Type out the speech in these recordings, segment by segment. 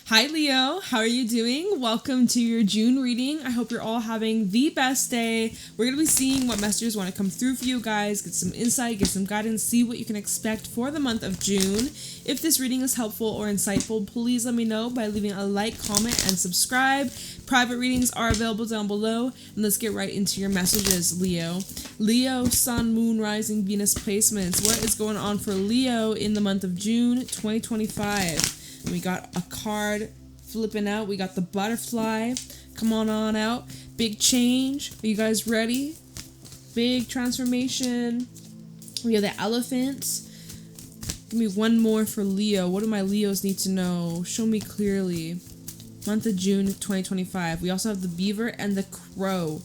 Hi Leo, how are you doing? Welcome to your June reading. I hope you're all having the best day. We're going to be seeing what messages want to come through for you guys, get some insight, get some guidance, see what you can expect for the month of June. If this reading is helpful or insightful, please let me know by leaving a like, comment, and subscribe. Private readings are available down below, and let's get right into your messages, Leo. Leo, Sun, Moon, Rising, Venus placements. What is going on for Leo in the month of June 2025? We got a card flipping out. We got the butterfly. Come on out. Big change. Are you guys ready? Big transformation. We have the elephant. Give me one more for Leo. What do my Leos need to know? Show me clearly. Month of June 2025. We also have the beaver and the crow.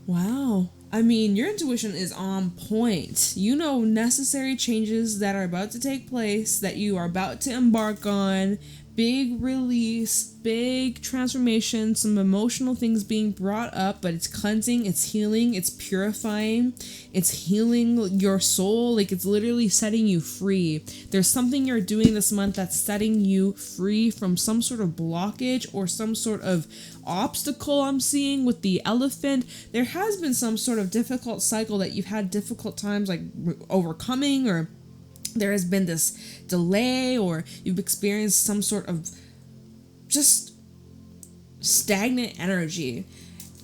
Wow. I mean, your intuition is on point. You know necessary changes that are about to take place, that you are about to embark on. Big release, big transformation, some emotional things being brought up, but it's cleansing, it's healing, it's purifying, it's healing your soul. Like, it's literally setting you free. There's something you're doing this month that's setting you free from some sort of blockage or some sort of obstacle. I'm seeing with the elephant, there has been some sort of difficult cycle that you've had difficult times like overcoming, or there has been this delay, or you've experienced some sort of just stagnant energy.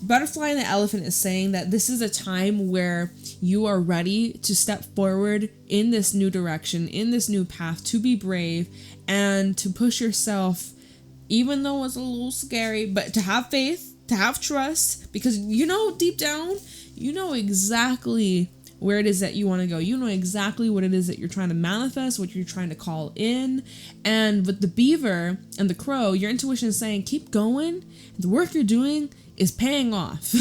Butterfly and the elephant is saying that this is a time where you are ready to step forward in this new direction, in this new path, to be brave and to push yourself, even though it's a little scary, but to have faith, to have trust, because you know deep down, you know exactly where it is that you want to go. You know exactly what it is that you're trying to manifest, what you're trying to call in. And with the beaver and the crow, your intuition is saying, keep going. The work you're doing is paying off.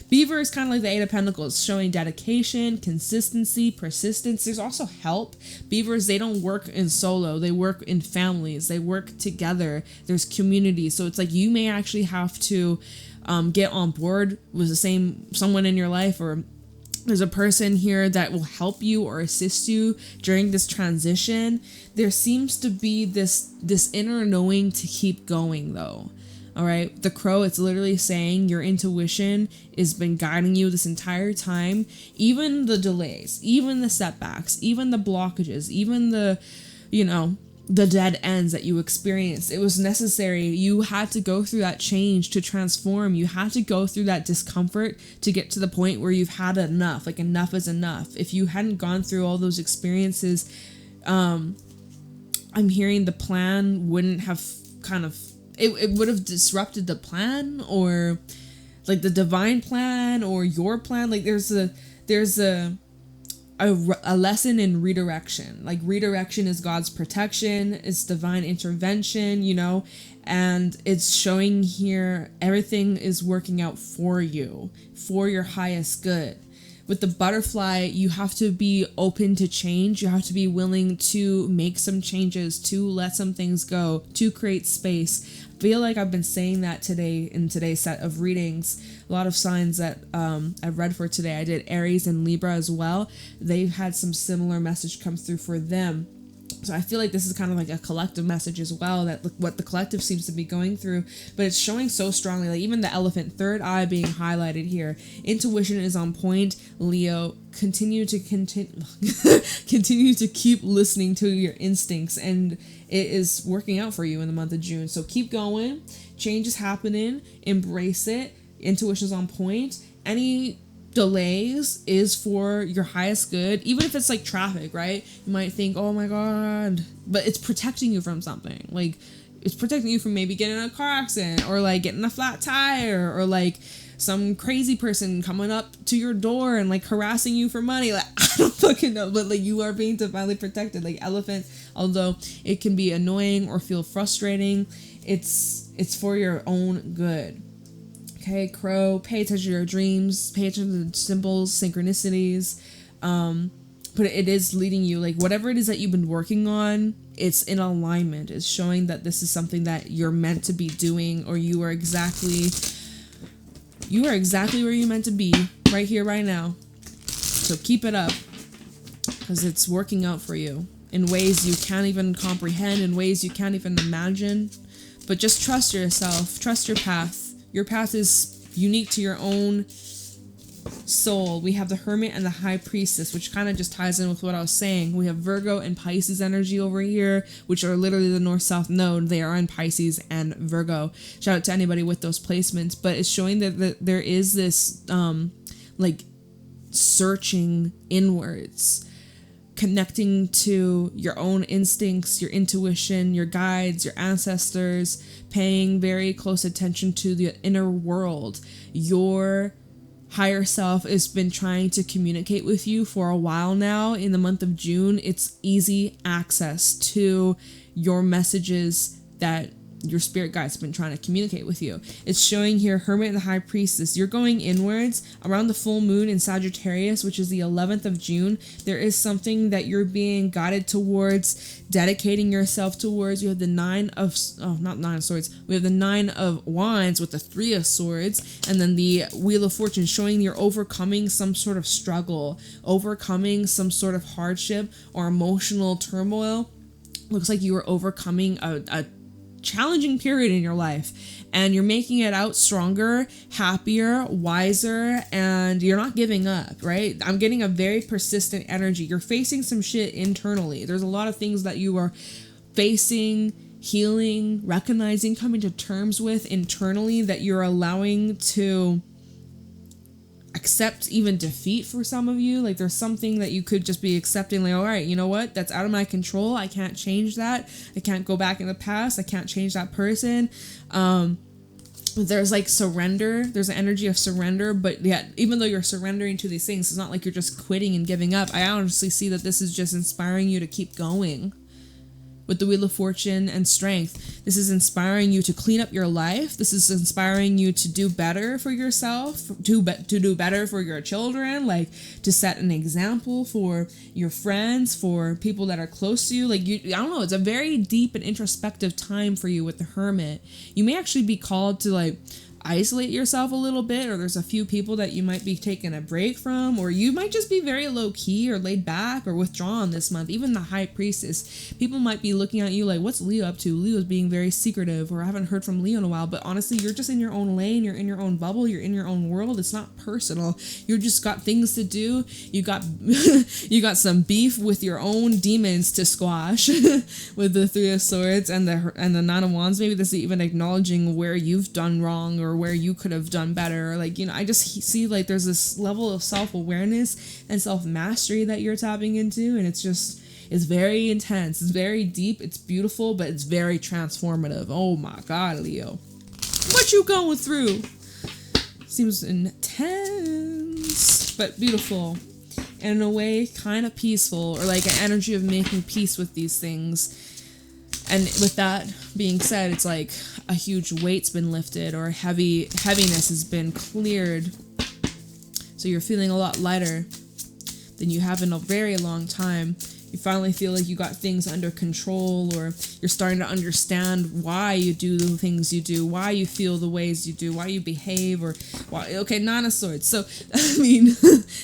Beaver is kind of like the Eight of Pentacles, showing dedication, consistency, persistence. There's also help. Beavers, they don't work in solo. They work in families. They work together. There's community. So it's like you may actually have to get on board with someone in your life, or there's a person here that will help you or assist you during this transition. There seems to be this inner knowing to keep going, though. All right. The crow, it's literally saying your intuition has been guiding you this entire time. Even the delays, even the setbacks, even the blockages, even the dead ends that you experienced. It was necessary. You had to go through that change to transform. You had to go through that discomfort to get to the point where you've had enough. Like, enough is enough. If you hadn't gone through all those experiences, I'm hearing the plan wouldn't have it would have disrupted the plan, or like the divine plan or your plan. Like there's a lesson in redirection. Like, redirection is God's protection, it's divine intervention, and it's showing here everything is working out for you, for your highest good. With the butterfly, you have to be open to change. You have to be willing to make some changes, to let some things go, to create space. I feel like I've been saying that today in today's set of readings. A lot of signs that I've read for today. I did Aries and Libra as well. They've had some similar message come through for them. So I feel like this is kind of like a collective message as well, that what the collective seems to be going through, but it's showing so strongly. Like, even the elephant, third eye being highlighted here. Intuition is on point. Leo, continue to keep listening to your instincts, and it is working out for you in the month of June. So keep going. Change is happening. Embrace it. Intuition is on point. Any delays is for your highest good, even if it's like traffic, right? You might think, oh my god, but it's protecting you from something. Like, it's protecting you from maybe getting in a car accident, or like getting a flat tire, or like some crazy person coming up to your door and like harassing you for money. Like, I don't fucking know, but like, you are being divinely protected. Like, elephant, although it can be annoying or feel frustrating, it's for your own good. Okay, crow, pay attention to your dreams, pay attention to symbols, synchronicities, but it is leading you, like, whatever it is that you've been working on, it's in alignment. It's showing that this is something that you're meant to be doing, or you are exactly where you're meant to be, right here, right now. So keep it up, because it's working out for you. in ways you can't even comprehend, in ways you can't even imagine. But just trust yourself, trust your path. Your path is unique to your own soul. We have the Hermit and the High Priestess, which kind of just ties in with what I was saying. We have Virgo and Pisces energy over here, which are literally the north-south node. They are in Pisces and Virgo. Shout out to anybody with those placements. But it's showing that there is this like searching inwards, connecting to your own instincts, your intuition, your guides, your ancestors, paying very close attention to the inner world. Your higher self has been trying to communicate with you for a while now. In the month of June, it's easy access to your messages that your spirit guides have been trying to communicate with you. It's showing here Hermit and the High Priestess. You're going inwards around the full moon in Sagittarius, which is the 11th of June. There is something that you're being guided towards, dedicating yourself towards. You have the Nine of Swords. We have the Nine of Wands with the Three of Swords, and then the Wheel of Fortune, showing you're overcoming some sort of struggle, overcoming some sort of hardship or emotional turmoil. Looks like you are overcoming a challenging period in your life, and you're making it out stronger, happier, wiser, and you're not giving up, right? I'm getting a very persistent energy. You're facing some shit internally. There's a lot of things that you are facing, healing, recognizing, coming to terms with internally that you're allowing to accept even defeat for some of you. Like there's something that you could just be accepting, like, all right, you know what, that's out of my control. I can't change that. I can't go back in the past. I can't change that person. There's like surrender. There's an energy of surrender, but yet even though you're surrendering to these things, it's not like you're just quitting and giving up. I honestly see that this is just inspiring you to keep going. With the Wheel of Fortune and Strength, this is inspiring you to clean up your life. This is inspiring you to do better for yourself, to do better for your children, like to set an example for your friends, for people that are close to you. Like I don't know, it's a very deep and introspective time for you with the Hermit. You may actually be called to like isolate yourself a little bit, or there's a few people that you might be taking a break from, or you might just be very low-key or laid back or withdrawn this month. Even the High Priestess, people might be looking at you like, what's Leo up to? Leo's being very secretive, or I haven't heard from Leo in a while. But honestly, you're just in your own lane, you're in your own bubble, you're in your own world. It's not personal. You just got things to do. You got you got some beef with your own demons to squash with the Three of Swords and the Nine of Wands. Maybe this is even acknowledging where you've done wrong or where you could have done better. Like, you know, I just see like there's this level of self-awareness and self-mastery that you're tapping into, and it's very intense, it's very deep, it's beautiful, but it's very transformative. Oh my God, Leo, what you going through? Seems intense, but beautiful, and in a way kind of peaceful, or like an energy of making peace with these things. And with that being said, it's like a huge weight's been lifted, or heaviness has been cleared. So you're feeling a lot lighter than you have in a very long time. You finally feel like you got things under control, or you're starting to understand why you do the things you do, why you feel the ways you do, why you behave, or why. Okay, Nine of Swords. So, I mean,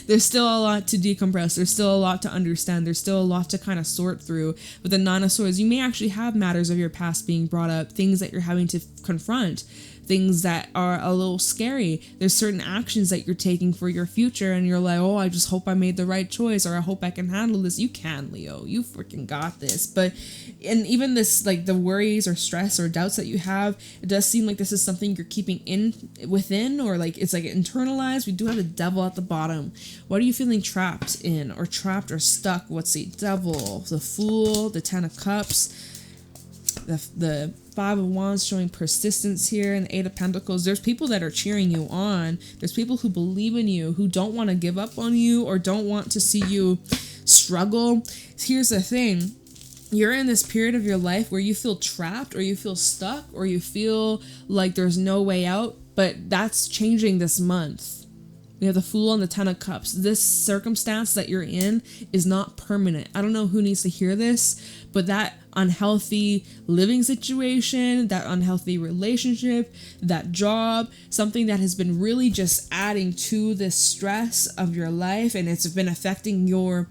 there's still a lot to decompress. There's still a lot to understand. There's still a lot to kind of sort through. With the Nine of Swords, you may actually have matters of your past being brought up, things that you're having to confront, things that are a little scary. There's certain actions that you're taking for your future, and you're like, oh, I just hope I made the right choice, or I hope I can handle this. You can, Leo. You freaking got this. But, and even this, like the worries or stress or doubts that you have, it does seem like this is something you're keeping within, or like it's like internalized. We do have the Devil at the bottom. What are you feeling trapped in, or trapped or stuck? What's the Devil? The Fool, the Ten of Cups, the Five of Wands showing persistence here, and the Eight of Pentacles. There's people that are cheering you on. There's people who believe in you, who don't want to give up on you, or don't want to see you struggle. Here's the thing. You're in this period of your life where you feel trapped, or you feel stuck, or you feel like there's no way out, but that's changing this month. We have the Fool and the Ten of Cups. This circumstance that you're in is not permanent. I don't know who needs to hear this, but that unhealthy living situation, that unhealthy relationship, that job, something that has been really just adding to the stress of your life, and it's been affecting your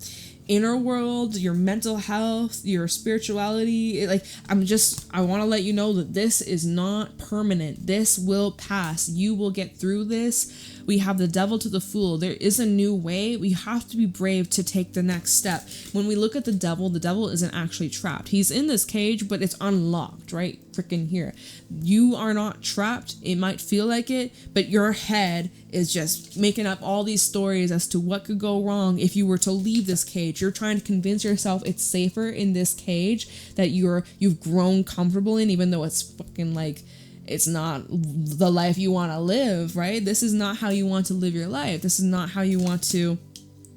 inner world, your mental health, your spirituality. I want to let you know that this is not permanent. This will pass. You will get through this. We have the devil to the fool. There is a new way. We have to be brave to take the next step. When we look at the devil isn't actually trapped. He's in this cage, but it's unlocked, right? Freaking here. You are not trapped. It might feel like it, but your head is just making up all these stories as to what could go wrong if you were to leave this cage. You're trying to convince yourself it's safer in this cage that you've grown comfortable in, even though it's fucking like, it's not the life you want to live, right? This is not how you want to live your life. This is not how you want to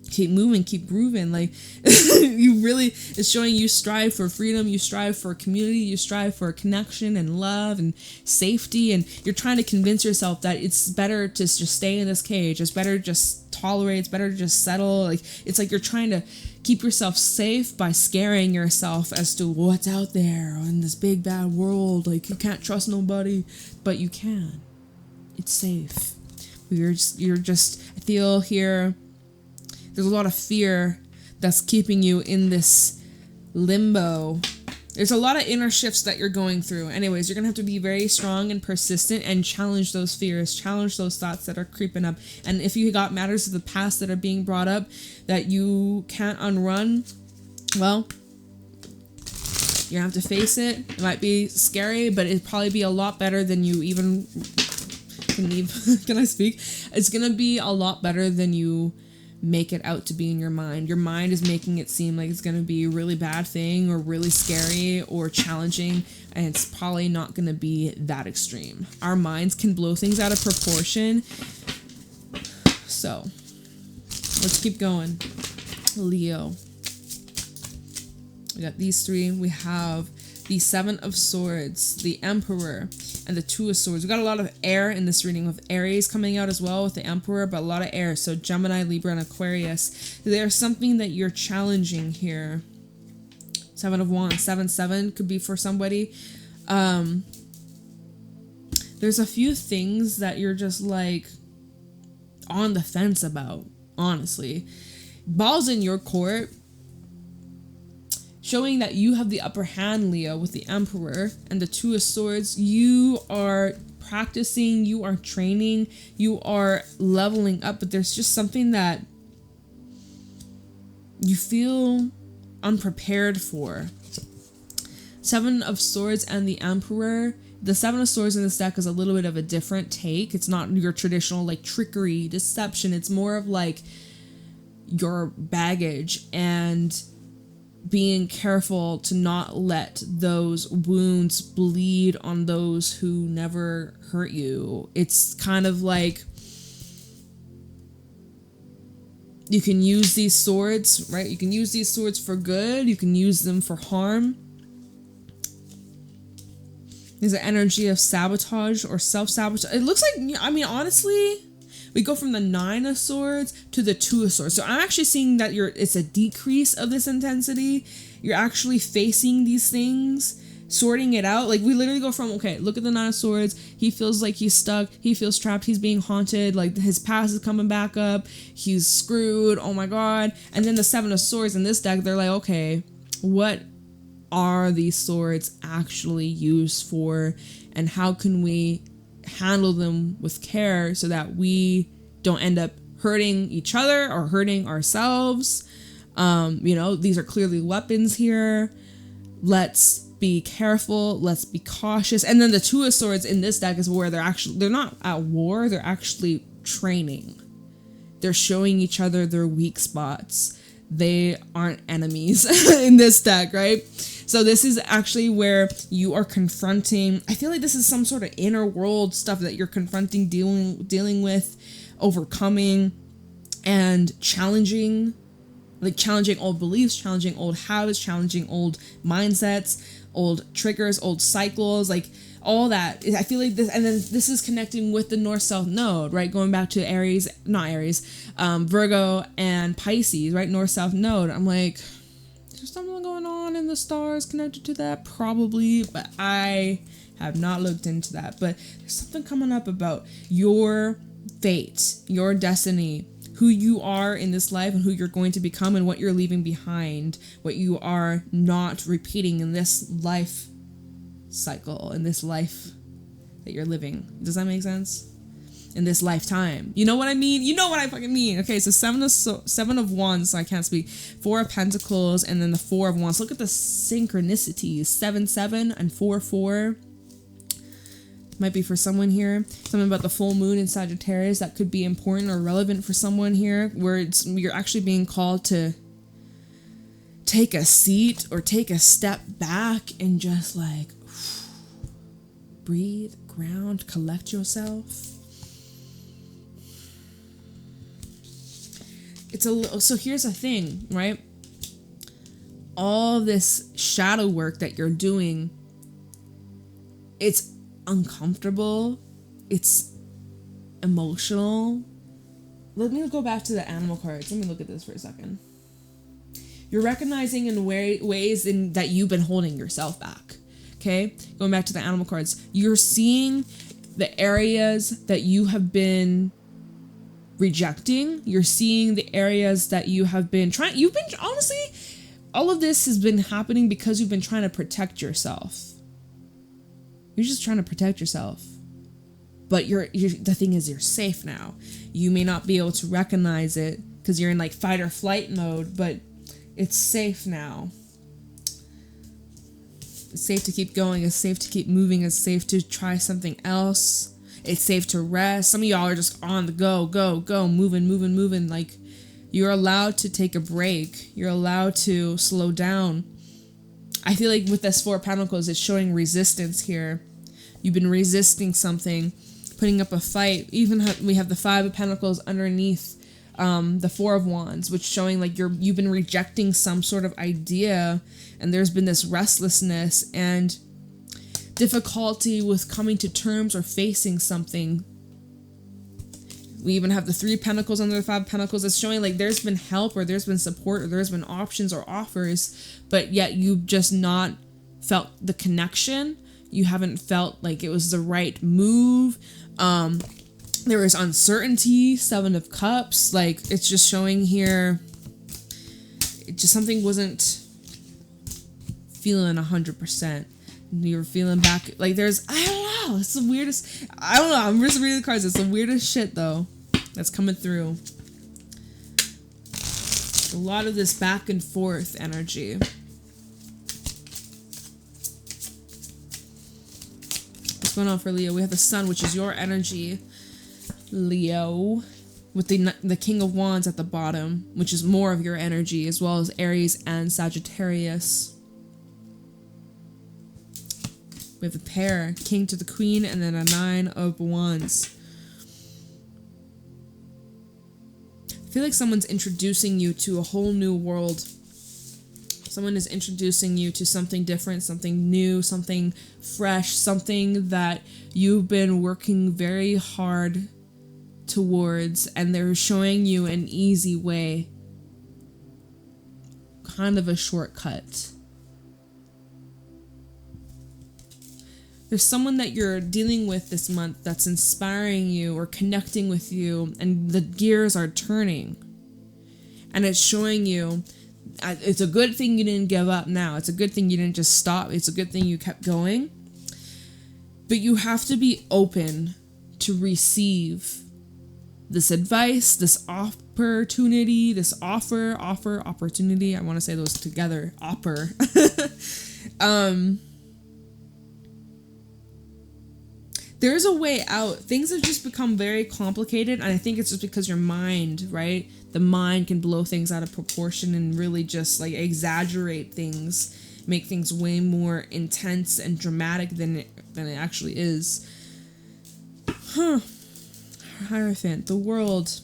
keep moving, keep grooving. Like, you really, it's showing you strive for freedom, you strive for community, you strive for connection and love and safety, and you're trying to convince yourself that it's better to just stay in this cage. It's better to just tolerate. It's better to just settle. Like, it's like you're trying to keep yourself safe by scaring yourself as to what's out there in this big bad world. Like, you can't trust nobody, but you can. It's safe. I feel here there's a lot of fear that's keeping you in this limbo. There's a lot of inner shifts that you're going through. Anyways, you're going to have to be very strong and persistent and challenge those fears, challenge those thoughts that are creeping up. And if you got matters of the past that are being brought up that you can't unrun, well, you're going to have to face it. It might be scary, but it'd probably be a lot better than you even... Can I speak? It's going to be a lot better than you make it out to be in your mind. Your mind is making it seem like it's going to be a really bad thing or really scary or challenging, and it's probably not going to be that extreme. Our minds can blow things out of proportion. So, let's keep going. Leo. We got these three. We have the Seven of Swords, the Emperor, and the Two of Swords. We got a lot of air in this reading, with Aries coming out as well with the Emperor, but a lot of air. So Gemini, Libra, and Aquarius. There's something that you're challenging here. Seven of Wands, 7-7 could be for somebody. There's a few things that you're just like on the fence about, honestly. Ball's in your court, showing that you have the upper hand, Leo, with the Emperor and the Two of Swords. You are practicing, you are training, you are leveling up, but there's just something that you feel unprepared for. Seven of Swords and the Emperor. The Seven of Swords in this deck is a little bit of a different take. It's not your traditional like trickery, deception. It's more of like your baggage and being careful to not let those wounds bleed on those who never hurt you. It's kind of like you can use these swords, right? You can use these swords for good. You can use them for harm. There's an energy of sabotage or self-sabotage. It looks like, I mean, honestly, we go from the Nine of Swords to the Two of Swords. So I'm actually seeing that it's a decrease of this intensity. You're actually facing these things, sorting it out. Like, we literally go from, okay, look at the Nine of Swords. He feels like he's stuck. He feels trapped. He's being haunted. Like, his past is coming back up. He's screwed. Oh my God. And then the Seven of Swords in this deck, they're like, okay, what are these swords actually used for? And how can we handle them with care so that we don't end up hurting each other or hurting ourselves? These are clearly weapons here. Let's be careful. Let's be cautious. And then the Two of Swords in this deck is where they're not at war. They're actually training. They're showing each other their weak spots. They aren't enemies in this deck, right? So this is actually where you are confronting. I feel like this is some sort of inner world stuff that you're confronting, dealing with, overcoming, and challenging old beliefs, challenging old habits, challenging old mindsets, old triggers, old cycles, like all that. I feel like this, and then this is connecting with the North-South node, right? Going back to Virgo and Pisces, right? North-South node. I'm like, there's something going on in the stars connected to that, probably, but I have not looked into that. But there's something coming up about your fate, your destiny, who you are in this life and who you're going to become and what you're leaving behind, what you are not repeating in this life cycle, in this life that you're living. Does that make sense? In this lifetime. You know what I mean? You know what I fucking mean. Okay, so seven of wands, so I can't speak. 4 of pentacles, and then the 4 of wands. Look at the synchronicities. 7-7 and 4-4. Might be for someone here. Something about the full moon in Sagittarius that could be important or relevant for someone here, where you're actually being called to take a seat or take a step back and just like breathe, ground, collect yourself. It's a little, so here's the thing, right? All this shadow work that you're doing, it's uncomfortable, it's emotional. Let me go back to the animal cards. Let me look at this for a second. You're recognizing in ways in that you've been holding yourself back. Okay, going back to the animal cards, you're seeing the areas that you have been rejecting. You're seeing the areas that you have been trying. You've been, honestly, all of this has been happening because you've been trying to protect yourself. You're just trying to protect yourself. But the thing is, you're safe now. You may not be able to recognize it because you're in like fight or flight mode, but it's safe now. It's safe to keep going. It's safe to keep moving. It's safe to try something else. It's safe to rest. Some of y'all are just on the go, moving. Like, you're allowed to take a break. You're allowed to slow down. I feel like with this 4 of Pentacles, it's showing resistance here. You've been resisting something, putting up a fight. Even we have the 5 of Pentacles underneath the 4 of Wands, which showing like you've been rejecting some sort of idea, and there's been this restlessness and difficulty with coming to terms or facing something. We even have the 3 of Pentacles under the 5 of Pentacles. It's showing like there's been help or there's been support or there's been options or offers, but yet you've just not felt the connection. You haven't felt like it was the right move. There was uncertainty. 7 of Cups. Like, it's just showing here, it just something wasn't feeling 100%. You were feeling back, like there's, I don't know, it's the weirdest, I don't know, I'm just reading the cards, it's the weirdest shit though that's coming through. A lot of this back and forth energy. What's going on for Leo? We have the Sun, which is your energy, Leo, with the King of Wands at the bottom, which is more of your energy, as well as Aries and Sagittarius. We have the pair, King to the Queen, and then a 9 of Wands. I feel like someone's introducing you to a whole new world. Someone is introducing you to something different, something new, something fresh, something that you've been working very hard towards, and they're showing you an easy way. Kind of a shortcut. There's someone that you're dealing with this month that's inspiring you or connecting with you, and the gears are turning. And it's showing you, it's a good thing you didn't give up now. It's a good thing you didn't just stop. It's a good thing you kept going. But you have to be open to receive this advice, this opportunity, this opportunity. I want to say those together. There's a way out. Things have just become very complicated, and I think it's just because your mind, right? The mind can blow things out of proportion and really just like exaggerate things, make things way more intense and dramatic than it actually is. Hierophant, the world,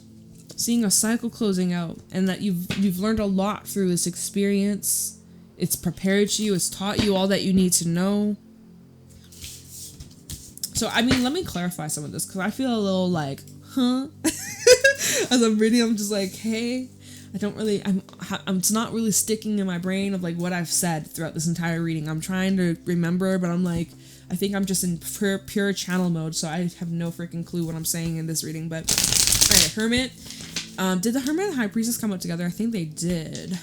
seeing a cycle closing out, and that you've learned a lot through this experience. It's prepared you, it's taught you all that you need to know. So, I mean, let me clarify some of this, because I feel a little like, as I'm reading, I'm just like, hey, it's not really sticking in my brain of like what I've said throughout this entire reading. I'm trying to remember, but I'm like, I think I'm just in pure channel mode, so I have no freaking clue what I'm saying in this reading. But, alright, Hermit, Did the Hermit and High Priestess come out together? I think they did.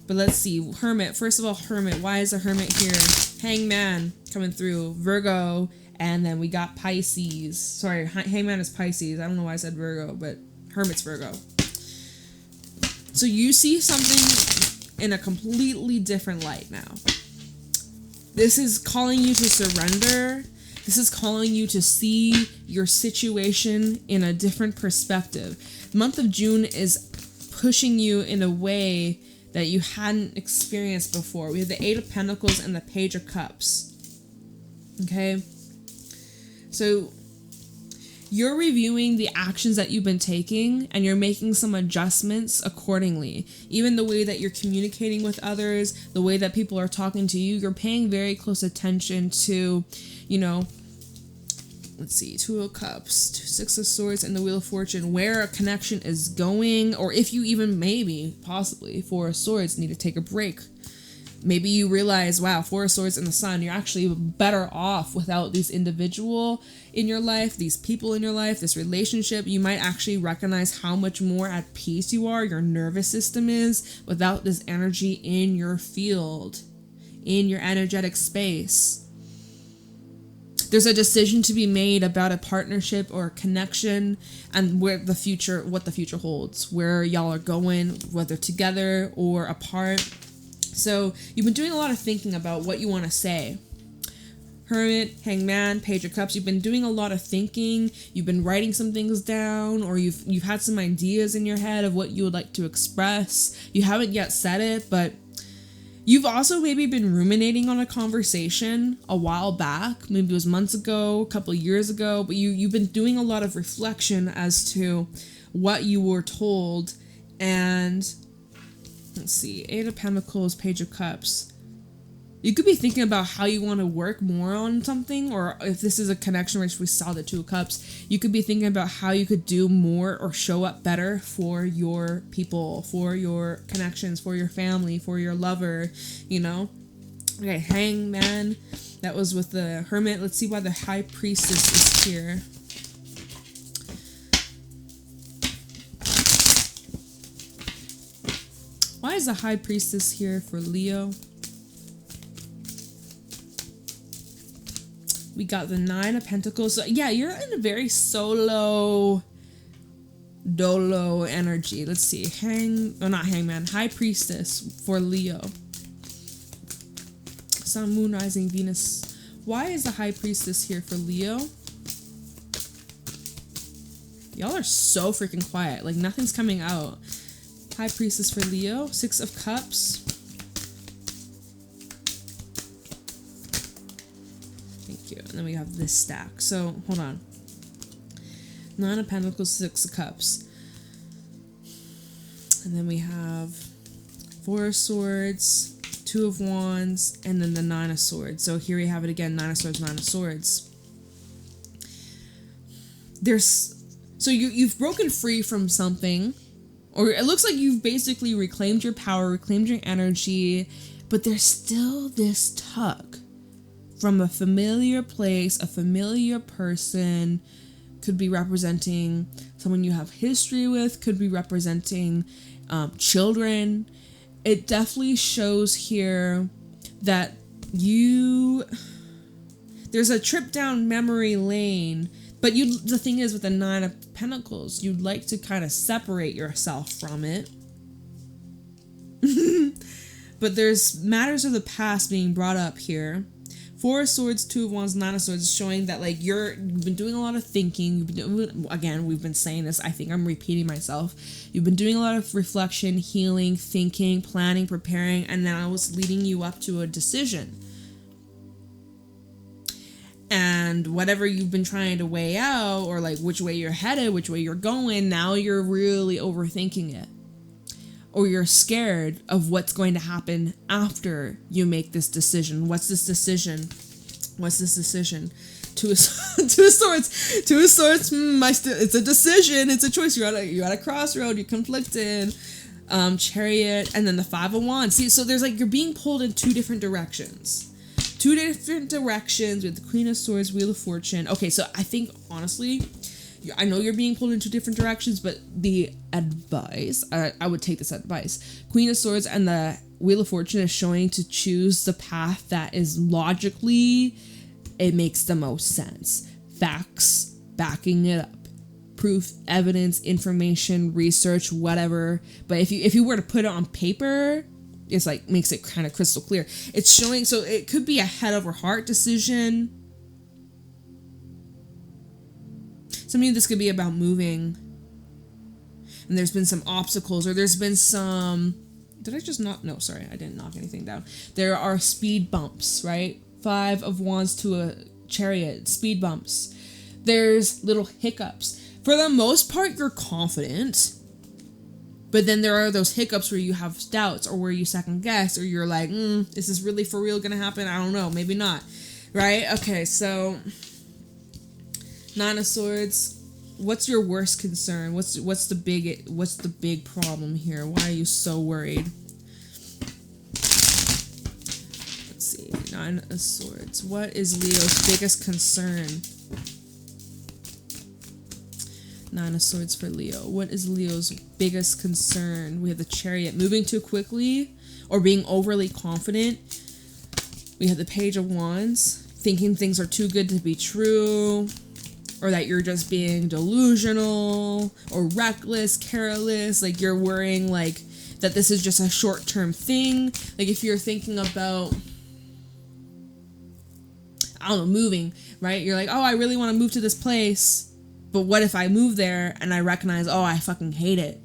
But let's see. Hermit. First of all, Hermit. Why is the Hermit here? Hangman coming through. Virgo. And then we got Pisces. Sorry, Hangman is Pisces. I don't know why I said Virgo, but Hermit's Virgo. So you see something in a completely different light now. This is calling you to surrender. This is calling you to see your situation in a different perspective. The month of June is pushing you in a way that you hadn't experienced before. We have the Eight of Pentacles and the Page of Cups. Okay? So you're reviewing the actions that you've been taking and you're making some adjustments accordingly. Even the way that you're communicating with others, the way that people are talking to you, you're paying very close attention to, you know, let's see, Two of Cups, Six of Swords, and the Wheel of Fortune, where a connection is going, or if you even maybe, possibly, Four of Swords, need to take a break. Maybe you realize, wow, Four of Swords and the Sun, you're actually better off without these individual in your life, these people in your life, this relationship. You might actually recognize how much more at peace you are, your nervous system is, without this energy in your field, in your energetic space. There's a decision to be made about a partnership or a connection and what the future holds, where y'all are going, whether together or apart. So you've been doing a lot of thinking about what you want to say. Hermit, Hangman, Page of Cups. You've been doing a lot of thinking. You've been writing some things down, or you've had some ideas in your head of what you would like to express. You haven't yet said it, but you've also maybe been ruminating on a conversation a while back. Maybe it was months ago, a couple of years ago, but you've been doing a lot of reflection as to what you were told. And let's see, Eight of Pentacles, Page of Cups. You could be thinking about how you want to work more on something, or if this is a connection which we saw the Two of Cups, you could be thinking about how you could do more or show up better for your people, for your connections, for your family, for your lover, you know? Okay, Hangman. That was with the Hermit. Let's see why the High Priestess is here. Why is the High Priestess here for Leo? We got the Nine of Pentacles. So yeah, you're in a very solo, dolo energy. Let's see. Not Hangman. High Priestess for Leo. Sun, Moon, Rising, Venus. Why is the High Priestess here for Leo? Y'all are so freaking quiet. Like, nothing's coming out. High Priestess for Leo. Six of Cups. Thank you. And then we have this stack. So, hold on. Nine of Pentacles, Six of Cups. And then we have Four of Swords, Two of Wands, and then the Nine of Swords. So here we have it again. Nine of Swords, Nine of Swords. So you've broken free from something. Or it looks like you've basically reclaimed your power, reclaimed your energy, but there's still this tug from a familiar place, a familiar person. Could be representing someone you have history with, could be representing children. It definitely shows here that there's a trip down memory lane. But the thing is, with the Nine of Pentacles, you'd like to kind of separate yourself from it. But there's matters of the past being brought up here. Four of Swords, Two of Wands, Nine of Swords, showing that like you've been doing a lot of thinking. Again, we've been saying this. I think I'm repeating myself. You've been doing a lot of reflection, healing, thinking, planning, preparing, and now it's leading you up to a decision. And whatever you've been trying to weigh out, or like which way you're headed, which way you're going, now you're really overthinking it. Or you're scared of what's going to happen after you make this decision. What's this decision? What's this decision? Two of Swords. Two of Swords. It's a decision. It's a choice. You're at a crossroad. You're conflicted. Chariot. And then the Five of Wands. See, so there's like, you're being pulled in two different directions. Two different directions with the Queen of Swords, Wheel of Fortune. Okay, so I think, honestly, I know you're being pulled into different directions, but the advice, I would take this advice. Queen of Swords and the Wheel of Fortune is showing to choose the path that is logically, it makes the most sense. Facts backing it up. Proof, evidence, information, research, whatever. But if you were to put it on paper, it's like makes it kind of crystal clear. It's showing, so it could be a head over heart decision. Something this could be about moving. And there's been some obstacles, or there's been some, did I just knock? No, sorry, I didn't knock anything down. There are speed bumps, right? 5 of Wands to a Chariot, speed bumps. There's little hiccups. For the most part, you're confident. But then there are those hiccups where you have doubts, or where you second guess, or you're like, is this really for real gonna happen? I don't know, maybe not. Right? Okay, so 9 of Swords. What's your worst concern? What's the big problem here? Why are you so worried? Let's see. 9 of Swords. What is Leo's biggest concern? 9 of Swords for Leo. What is Leo's biggest concern? We have the Chariot. Moving too quickly or being overly confident. We have the Page of Wands. Thinking things are too good to be true. Or that you're just being delusional or reckless, careless. Like you're worrying like that this is just a short-term thing. Like if you're thinking about, I don't know, moving, right? You're like, oh, I really want to move to this place. But what if I move there and I recognize, oh, I fucking hate it.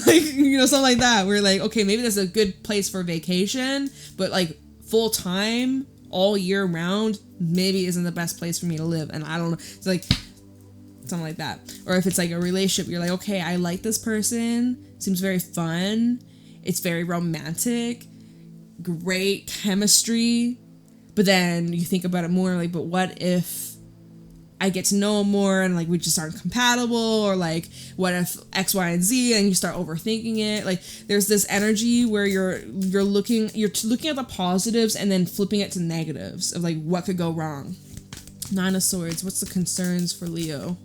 Like, you know, something like that. We're like, okay, maybe this is a good place for vacation, but like full time, all year round, maybe isn't the best place for me to live. And I don't know. It's like something like that. Or if it's like a relationship, you're like, okay, I like this person. Seems very fun. It's very romantic. Great chemistry. But then you think about it more like, but what if I get to know him more and like we just aren't compatible, or like what if X, Y, and Z, and you start overthinking it. Like there's this energy where you're looking at the positives and then flipping it to negatives of like what could go wrong. 9 of Swords. What's the concerns for Leo?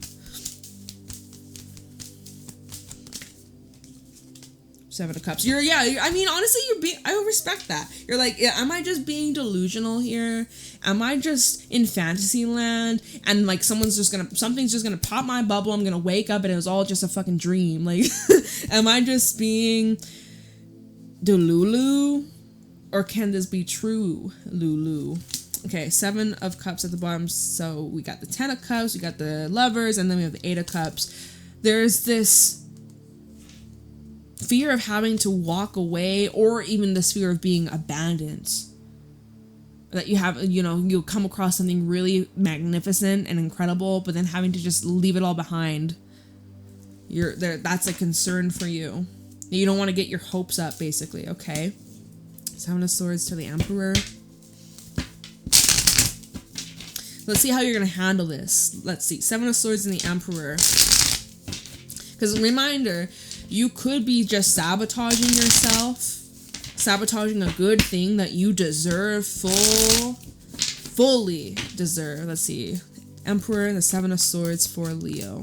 7 of Cups. I mean, honestly, I respect that. You're like, am I just being delusional here? Am I just in fantasy land? And like something's just gonna pop my bubble. I'm gonna wake up and it was all just a fucking dream. Like, am I just being delulu? Or can this be true, Lulu? Okay, 7 of Cups at the bottom. So we got the 10 of Cups, we got the Lovers, and then we have the 8 of Cups. There's this fear of having to walk away, or even this fear of being abandoned. That you have, you'll come across something really magnificent and incredible, but then having to just leave it all behind. You're there. That's a concern for you. You don't want to get your hopes up, basically. Okay. 7 of Swords to the Emperor. Let's see how you're going to handle this. Let's see. 7 of Swords and the Emperor. Because reminder, you could be just sabotaging yourself, sabotaging a good thing that you deserve, fully deserve. Let's see. Emperor and the 7 of Swords for Leo.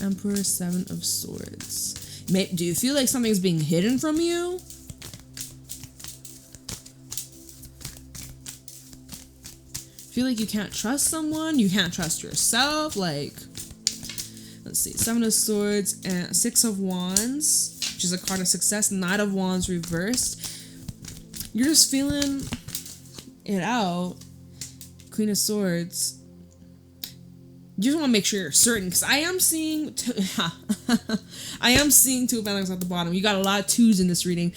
Emperor, 7 of Swords. Do you feel like something's being hidden from you? Feel like you can't trust someone? You can't trust yourself? Like, let's see. 7 of Swords and 6 of Wands, which is a card of success. 9 of Wands reversed. You're just feeling it out. Queen of Swords. You just want to make sure you're certain, because I am seeing I am seeing 2 of Pentacles at the bottom. You got a lot of 2s in this reading.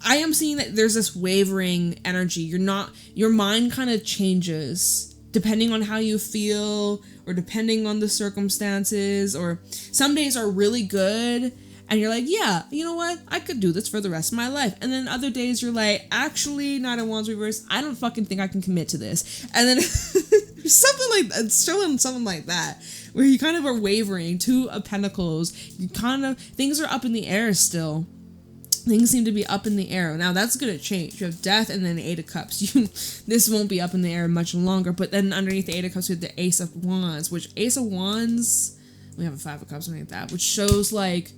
I am seeing that there's this wavering energy. Your mind kind of changes depending on how you feel, or depending on the circumstances, or some days are really good and you're like, yeah, you know what? I could do this for the rest of my life. And then other days you're like, actually, 9 of Wands reversed, I don't fucking think I can commit to this. And then something like that, it's showing something like that, where you kind of are wavering. 2 of Pentacles, things are up in the air still. Things seem to be up in the air. Now that's gonna change. You have Death and then Eight of Cups. This won't be up in the air much longer. But then underneath the Eight of Cups, we have the Ace of Wands, which Ace of Wands, we have a Five of Cups underneath that, which shows like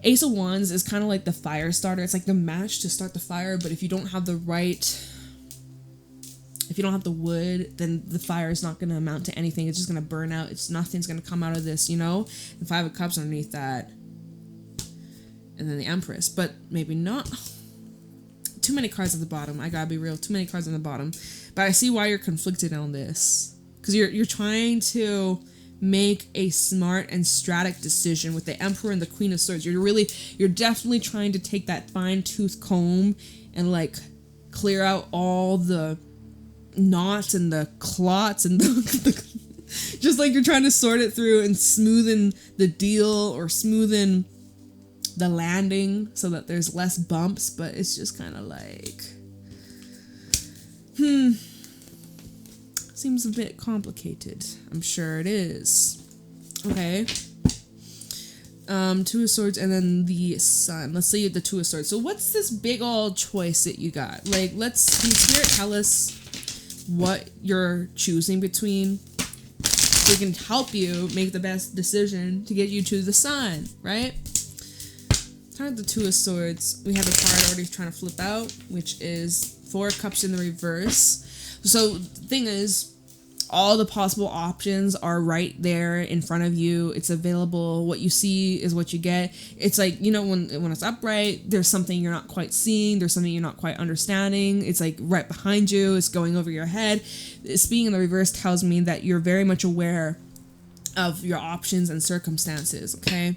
Ace of Wands is kind of like the fire starter. It's like the match to start the fire. But if you don't have the wood, then the fire is not gonna amount to anything. It's just gonna burn out. Nothing's gonna come out of this, you know. The Five of Cups underneath that. And then the Empress, but maybe not. Too many cards at the bottom. I gotta be real. Too many cards on the bottom. But I see why you're conflicted on this, because you're trying to make a smart and strategic decision with the Emperor and the Queen of Swords. You're definitely trying to take that fine-tooth comb and like clear out all the knots and the clots and just like you're trying to sort it through and smoothen the deal or smoothen the landing so that there's less bumps. But it's just kind of like seems a bit complicated. I'm sure it is. Okay. Two of Swords and then the Sun. Let's say the Two of Swords. So what's this big old choice that you got? Like, can Spirit tell us what you're choosing between? So we can help you make the best decision to get you to the Sun, right? Start with the Two of Swords. We have a card already trying to flip out, which is Four of Cups in the reverse. So the thing is, all the possible options are right there in front of you. It's available. What you see is what you get. It's like, you know, when it's upright, there's something you're not quite seeing. There's something you're not quite understanding. It's like right behind you. It's going over your head. This being in the reverse tells me that you're very much aware of your options and circumstances, okay?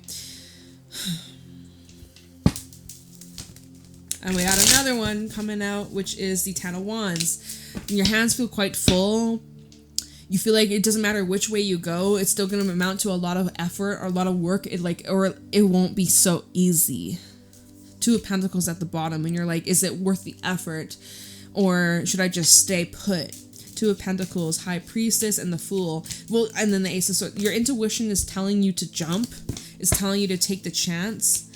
And we got another one coming out, which is the Ten of Wands. Your hands feel quite full. You feel like it doesn't matter which way you go, it's still going to amount to a lot of effort or a lot of work. Or it won't be so easy. Two of Pentacles at the bottom, and you're like, is it worth the effort, or should I just stay put? Two of Pentacles, High Priestess, and the Fool. Well, and then the Ace of Swords. Your intuition is telling you to jump. It's telling you to take the chance.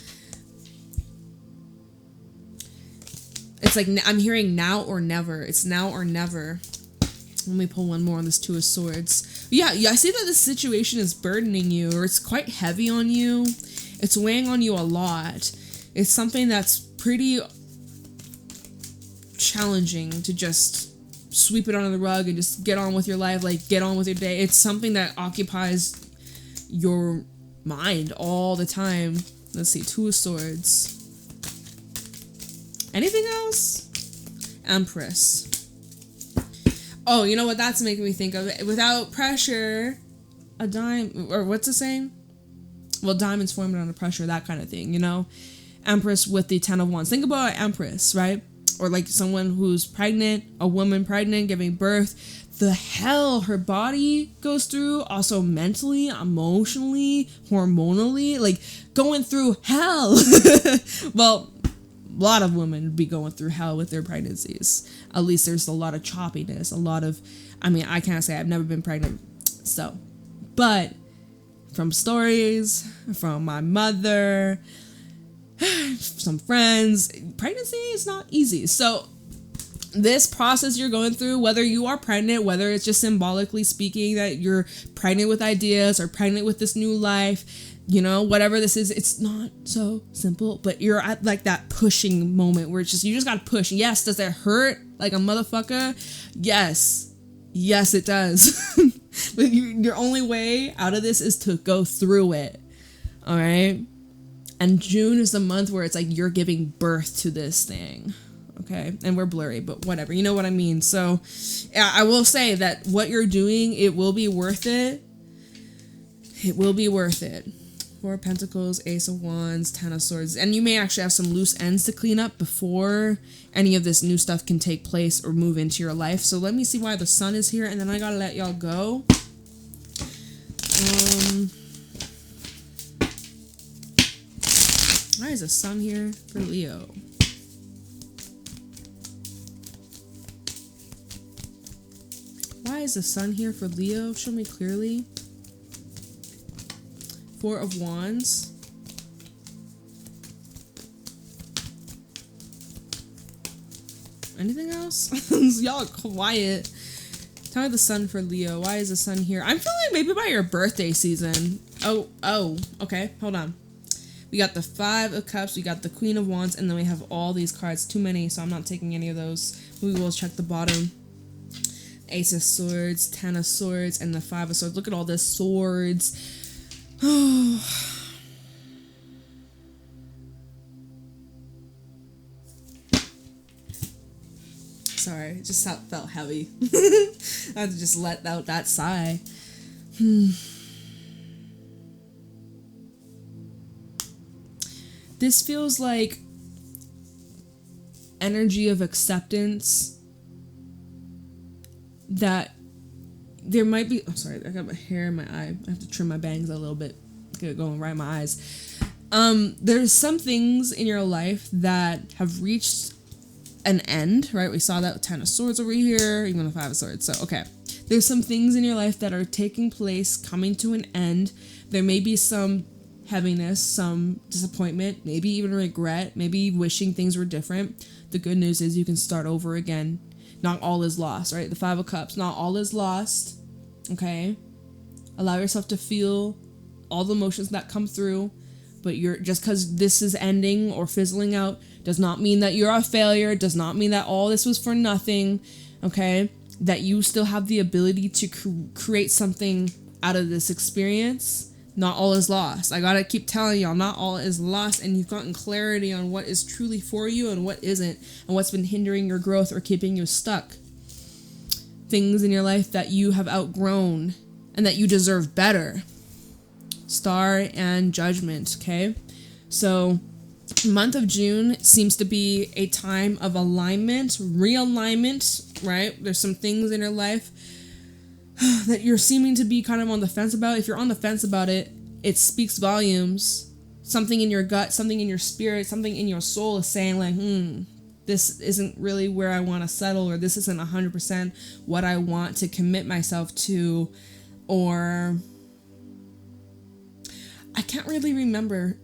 It's like, I'm hearing now or never. It's now or never. Let me pull one more on this Two of Swords. Yeah, I see that this situation is burdening you, or it's quite heavy on you. It's weighing on you a lot. It's something that's pretty challenging to just sweep it under the rug and just get on with your life, like get on with your day. It's something that occupies your mind all the time. Let's see, Two of Swords. Anything else? Empress. Oh, you know what that's making me think of? Without pressure, a dime, or what's the saying? Well, diamonds formed under pressure, that kind of thing, you know? Empress with the Ten of Wands. Think about an Empress, right? Or like someone who's pregnant, a woman pregnant, giving birth. The hell her body goes through, also mentally, emotionally, hormonally, like going through hell. Well, a lot of women be going through hell with their pregnancies. At least there's a lot of choppiness, a lot of, I mean, I can't say I've never been pregnant, so, but from stories, from my mother, some friends, pregnancy is not easy. So this process you're going through, whether you are pregnant, whether it's just symbolically speaking that you're pregnant with ideas or pregnant with this new life, you know, whatever this is, it's not so simple, but you're at like that pushing moment where it's just, you just gotta push. Yes, does it hurt like a motherfucker? Yes, it does. But your only way out of this is to go through it. All right. And June is the month where it's like you're giving birth to this thing. Okay. And we're blurry, but whatever. You know what I mean? So yeah, I will say that what you're doing, it will be worth it. It will be worth it. Four of Pentacles, Ace of Wands, Ten of Swords. And you may actually have some loose ends to clean up before any of this new stuff can take place or move into your life. So let me see why the Sun is here, and then I gotta let y'all go. Why is the Sun here for Leo? Why is the Sun here for Leo? Show me clearly. Four of Wands. Anything else? Y'all are quiet. Tell me the sun for Leo. Why is the sun here? I'm feeling maybe by your birthday season. Oh, okay. Hold on. We got the 5 of Cups, we got the Queen of Wands, and then we have all these cards. Too many, so I'm not taking any of those. We will check the bottom. Ace of Swords, 10 of Swords, and the 5 of Swords. Look at all this swords. Sorry, it just felt heavy. I had to just let out that sigh. This feels like energy of acceptance that there might be... Oh, sorry, I got my hair in my eye. I have to trim my bangs a little bit. Get it going right in my eyes. There's some things in your life that have reached an end, right? We saw that with 10 of Swords over here, even the 5 of Swords. So, okay. There's some things in your life that are taking place, coming to an end. There may be some heaviness, some disappointment, maybe even regret, maybe wishing things were different. The good news is you can start over again. Not all is lost, right? The 5 of Cups, not all is lost, okay? Allow yourself to feel all the emotions that come through, but just because this is ending or fizzling out does not mean that you're a failure, does not mean that all this was for nothing, okay? That you still have the ability to create something out of this experience. Not all is lost. I gotta keep telling y'all, not all is lost, and you've gotten clarity on what is truly for you and what isn't, and what's been hindering your growth or keeping you stuck. Things in your life that you have outgrown and that you deserve better. Star and Judgment, okay? So, month of June seems to be a time of alignment, realignment, right? There's some things in your life that you're seeming to be kind of on the fence about. If you're on the fence about it, it speaks volumes. Something in your gut, something in your spirit, something in your soul is saying like, this isn't really where I want to settle, or this isn't 100% what I want to commit myself to, or I can't really remember.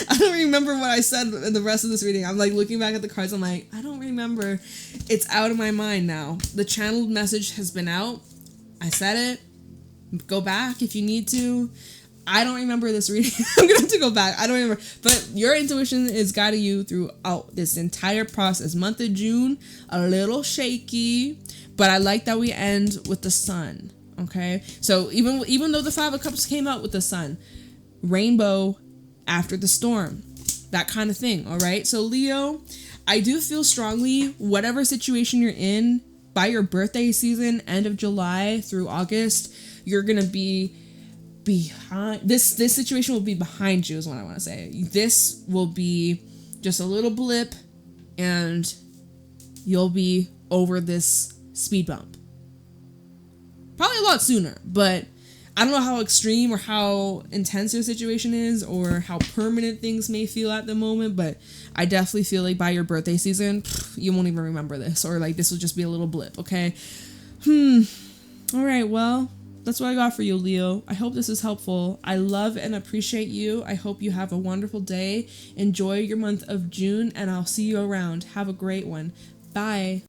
I don't remember what I said in the rest of this reading. I'm like looking back at the cards. I'm like, I don't remember. It's out of my mind now. The channeled message has been out. I said it. Go back if you need to. I don't remember this reading. I'm going to have to go back. I don't remember. But your intuition is guiding you throughout this entire process. Month of June, a little shaky. But I like that we end with the sun. Okay? So even though the 5 of Cups came out with the sun, rainbow after the storm, that kind of thing. All right, so Leo, I do feel strongly, whatever situation you're in, by your birthday season, end of July through August, you're gonna be behind. This situation will be behind you, is what I want to say. This will be just a little blip, and you'll be over this speed bump. Probably a lot sooner, but I don't know how extreme or how intense your situation is or how permanent things may feel at the moment, but I definitely feel like by your birthday season, you won't even remember this, or like this will just be a little blip, okay? All right, well, that's what I got for you, Leo. I hope this is helpful. I love and appreciate you. I hope you have a wonderful day. Enjoy your month of June, and I'll see you around. Have a great one. Bye.